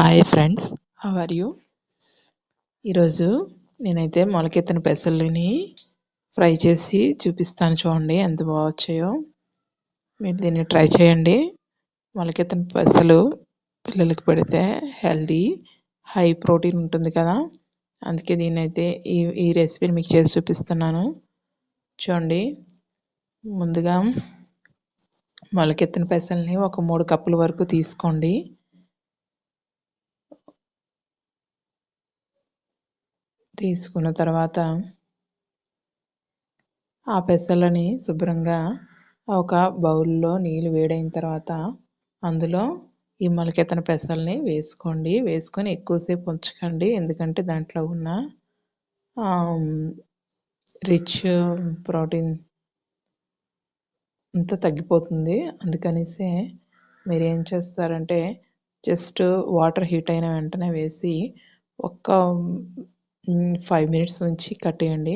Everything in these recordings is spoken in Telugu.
Hi friends, how are you? ఈరోజు నేనైతే మొలకెత్తిన పెసల్ని ఫ్రై చేసి చూపిస్తాను. చూడండి ఎంత బాగా వచ్చాయో. మీరు దీన్ని ట్రై చేయండి. మొలకెత్తిన పెసలు పిల్లలకి పెడితే హెల్దీ, హై ప్రోటీన్ ఉంటుంది కదా, అందుకే దీన్నైతే ఈ రెసిపీని మీకు చేసి చూపిస్తున్నాను. చూడండి, ముందుగా మొలకెత్తిన పెసల్ని ఒక 3 కప్పుల వరకు తీసుకోండి. తీసుకున్న తర్వాత ఆ పెసలని శుభ్రంగా ఒక బౌల్లో నీళ్ళు వేడైన తర్వాత అందులో ఈ మొలకెత్తిన పెసల్ని వేసుకోండి. వేసుకొని ఎక్కువసేపు ఉంచకండి, ఎందుకంటే దాంట్లో ఉన్న రిచ్ ప్రోటీన్ అంతా తగ్గిపోతుంది. అందుకనేసి మీరు ఏం చేస్తారంటే జస్ట్ వాటర్ హీట్ అయిన వెంటనే వేసి ఒక్క 5 మినిట్స్ ఉంచి కట్టేయండి.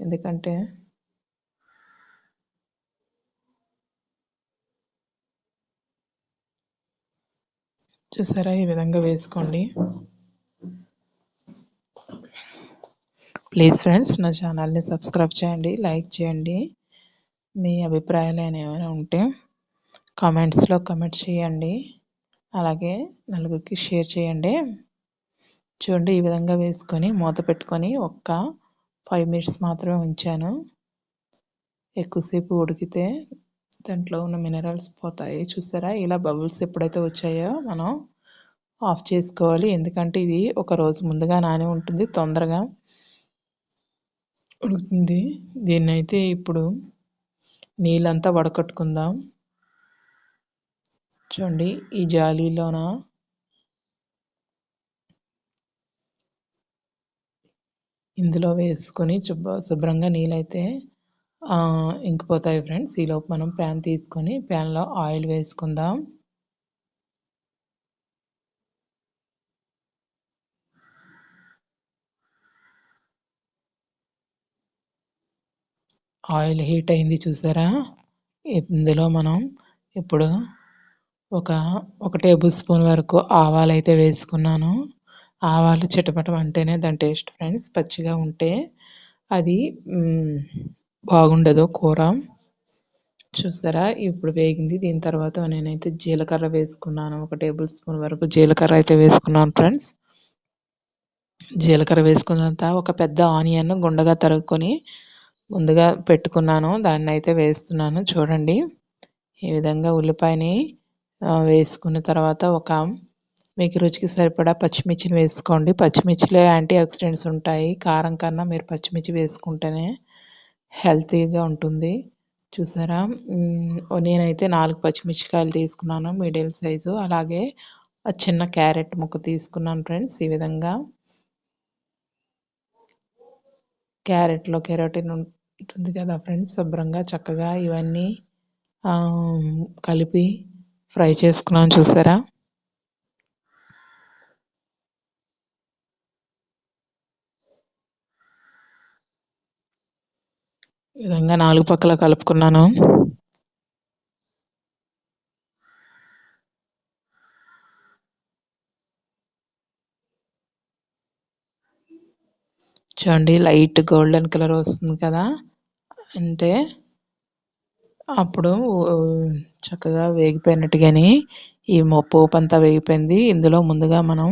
ఎందుకంటే చూసారా, ఈ విధంగా వేసుకోండి. ప్లీజ్ ఫ్రెండ్స్, నా ఛానల్ని సబ్స్క్రైబ్ చేయండి, లైక్ చేయండి. మీ అభిప్రాయాలు ఏమైనా ఉంటే కామెంట్స్లో కమెంట్ చేయండి. అలాగే నలుగురికి షేర్ చేయండి. చూడండి, ఈ విధంగా వేసుకొని మూత పెట్టుకొని ఒక్క 5 మినిట్స్ మాత్రమే ఉంచాను. ఎక్కువసేపు ఉడికితే దాంట్లో ఉన్న మినరల్స్ పోతాయి. చూసారా, ఇలా బబుల్స్ ఎప్పుడైతే వచ్చాయో మనం ఆఫ్ చేసుకోవాలి. ఎందుకంటే ఇది ఒక రోజు ముందుగా నాని ఉంటుంది, తొందరగా ఉడుకుతుంది. దీన్నైతే ఇప్పుడు నీళ్ళంతా వడకట్టుకుందాం. చూడండి, ఈ జాలీలోన ఇందులో వేసుకొని శుభ్రంగా నీళ్ళైతే ఇంకిపోతాయి ఫ్రెండ్స్. ఈలోపు మనం ప్యాన్ తీసుకొని ప్యాన్లో ఆయిల్ వేసుకుందాం. ఆయిల్ హీట్ అయింది చూసారా. ఇందులో మనం ఇప్పుడు ఒక టేబుల్ స్పూన్ వరకు ఆవాలు అయితే వేసుకున్నాను. ఆవాలు చిటపటం అంటేనే దాని టేస్ట్ ఫ్రెండ్స్. పచ్చిగా ఉంటే అది బాగుండదు కూర. చూసారా, ఇప్పుడు వేగింది. దీని తర్వాత నేనైతే జీలకర్ర వేసుకున్నాను. ఒక టేబుల్ స్పూన్ వరకు జీలకర్ర అయితే వేసుకున్నాను ఫ్రెండ్స్. జీలకర్ర వేసుకున్నంత ఒక పెద్ద ఆనియన్ గుండగా తరుగుకొని ముందుగా పెట్టుకున్నాను, దాన్ని అయితే వేస్తున్నాను. చూడండి, ఈ విధంగా ఉల్లిపాయని వేసుకున్న తర్వాత మీకు రుచికి సరిపడా పచ్చిమిర్చిని వేసుకోండి. పచ్చిమిర్చిలో యాంటీ ఆక్సిడెంట్స్ ఉంటాయి. కారం కన్నా మీరు పచ్చిమిర్చి వేసుకుంటేనే హెల్తీగా ఉంటుంది. చూసారా, నేనైతే 4 పచ్చిమిర్చికాయలు తీసుకున్నాను, మీడియం సైజు. అలాగే చిన్న క్యారెట్ ముక్క తీసుకున్నాను ఫ్రెండ్స్. ఈ విధంగా క్యారెట్లో కెరోటిన్ ఉంటుంది కదా ఫ్రెండ్స్. శుభ్రంగా చక్కగా ఇవన్నీ కలిపి ఫ్రై చేసుకున్నాను. చూసారా, ఈ విధంగా 4 పక్కల కలుపుకున్నాను. చూడండి, లైట్ గోల్డెన్ కలర్ వస్తుంది కదా, అంటే అప్పుడు చక్కగా వేగిపోయినట్టుగాని ఈ పోపు అంతా వేగిపోయింది. ఇందులో ముందుగా మనం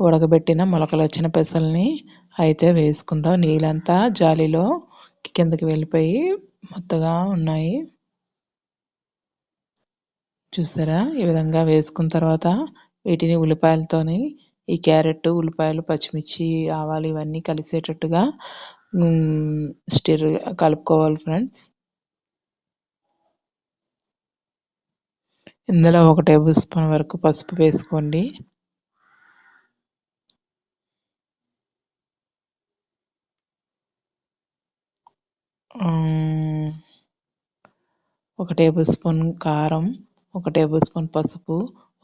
ఉడకబెట్టిన మొలకలు వచ్చిన పెసల్ని అయితే వేసుకుందాం. నీళ్ళంతా జాలీలో కిందకి వెళ్ళిపోయి మొత్తగా ఉన్నాయి. చూసారా, ఈ విధంగా వేసుకున్న తర్వాత వీటిని ఉల్లిపాయలతోని, ఈ క్యారెట్, ఉల్లిపాయలు, పచ్చిమిర్చి, ఆవాలు ఇవన్నీ కలిసేటట్టుగా కలుపుకోవాలి ఫ్రెండ్స్. ఇందులో ఒక టేబుల్ స్పూన్ వరకు పసుపు వేసుకోండి. ఒక టేబుల్ స్పూన్ కారం, ఒక టేబుల్ స్పూన్ పసుపు,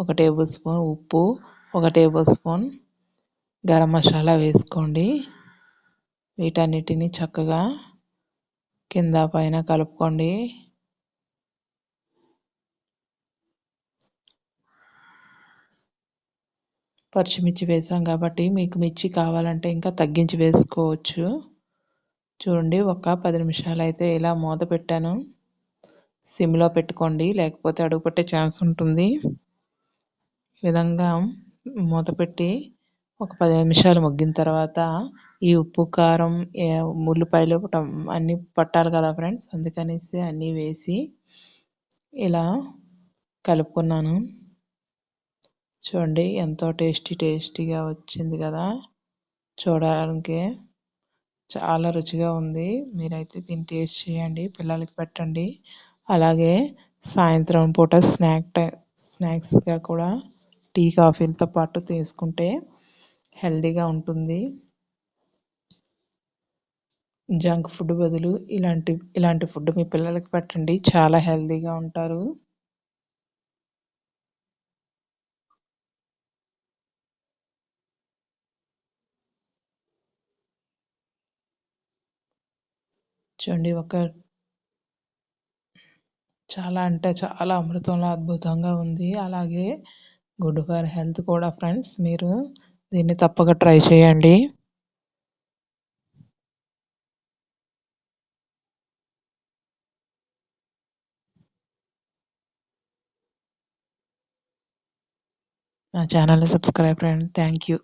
ఒక టేబుల్ స్పూన్ ఉప్పు, ఒక టేబుల్ స్పూన్ గరం మసాలా వేసుకోండి. వీటన్నిటిని చక్కగా కింద పైన కలుపుకోండి. పచ్చిమిర్చి వేసాం కాబట్టి మీకు మిర్చి కావాలంటే ఇంకా తగ్గించి వేసుకోవచ్చు. చూడండి ఒక 10 నిమిషాలైతే ఇలా మూత పెట్టాను. సిమ్‌లో పెట్టుకోండి లేకపోతే అడుగు పట్టే ఛాన్స్ ఉంటుంది. ఈ విధంగా మూత పెట్టి ఒక 10 నిమిషాలు మగ్గిన తర్వాత ఈ ఉప్పు, కారం, ఉల్లిపాయలు అన్నీ పట్టాలి కదా ఫ్రెండ్స్! అందుకనేసి అన్నీ వేసి ఇలా కలుపుకున్నాను. చూడండి ఎంతో టేస్టీగా వచ్చింది కదా! చూడడానికే చాలా రుచిగా ఉంది. మీరైతే దీన్ని టేస్ట్ చేయండి. పిల్లలకి పెట్టండి. అలాగే సాయంత్రం పూట స్నాక్స్‌గా కూడా టీ, కాఫీలతో పాటు తీసుకుంటే హెల్తీగా ఉంటుంది. జంక్ ఫుడ్ బదులు ఇలాంటి ఫుడ్ మీ పిల్లలకి పెట్టండి. చాలా హెల్తీగా ఉంటారు. చూడండి చాలా అంటే చాలా అమృతంలా అద్భుతంగా ఉంది. అలాగే గుడ్ ఫర్ హెల్త్ కూడా ఫ్రెండ్స్. మీరు దీన్ని తప్పక ట్రై చేయండి. నా ఛానల్‌ని సబ్స్క్రైబ్ చేయండి. Thank you.